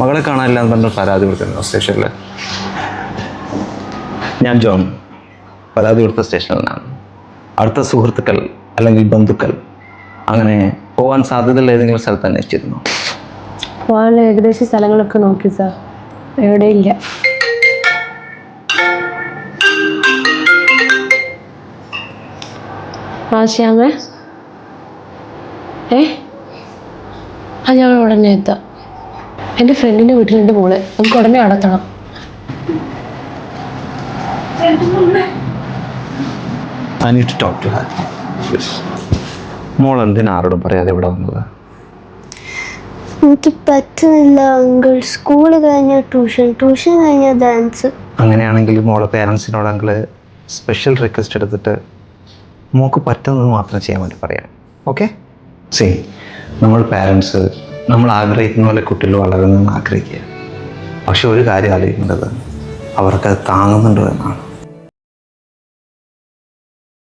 മകളെ കാണാനില്ല എന്ന് പറഞ്ഞ പരാതി കൊടുത്തിരുന്നു സ്റ്റേഷനിൽ. ഞാൻ ജോൺ, പരാതി കൊടുത്ത സ്റ്റേഷനിൽ നിന്നാണ്. അടുത്ത സുഹൃത്തുക്കൾ അല്ലെങ്കിൽ ബന്ധുക്കൾ അങ്ങനെ പോകാൻ സാധ്യതയുള്ള ഏതെങ്കിലും സ്ഥലത്ത് അന്വേഷിച്ചിരുന്നു? പോകാനുള്ള ഏകദേശം സ്ഥലങ്ങളൊക്കെ നോക്കി സാർ, എവിടെയില്ല. ശ്യാമേ, ഞങ്ങൾ ഉടനെ എത്താം. എൻ്റെ ഫ്രണ്ടിൻ്റെ വീട്ടിലുണ്ട് മോള്, നമുക്ക് ഉടനെ നടത്തണം. I need to talk to her. Yes. മോൾ എന്തിനാ ആരോടും പറയാതെ ഇവിടെ വന്നത്? എനിക്ക് പറ്റുന്നില്ല അങ്കിൾ. സ്കൂൾ കഴിഞ്ഞ ട്യൂഷൻ കഴിഞ്ഞ ഡാൻസ്. അങ്ങനെയാണെങ്കിൽ മോളെ പേരൻസിനോട് അങ്കിൾ സ്പെഷ്യൽ റിക്വസ്റ്റ് എടുത്തിട്ട് മോൾക്ക് പറ്റുന്നത് മാത്രം ചെയ്യാൻ വേണ്ടി പറയാം. ഓക്കെ? നമ്മൾ പാരൻസ് നമ്മൾ ആഗ്രഹിക്കുന്ന പോലെ കുട്ടികൾ വളരണമെന്ന് ആഗ്രഹിക്കുക. പക്ഷെ ഒരു കാര്യം ആലോചിക്കേണ്ടത് അവർക്കത് താങ്ങുന്നുണ്ടോ എന്നാണ്.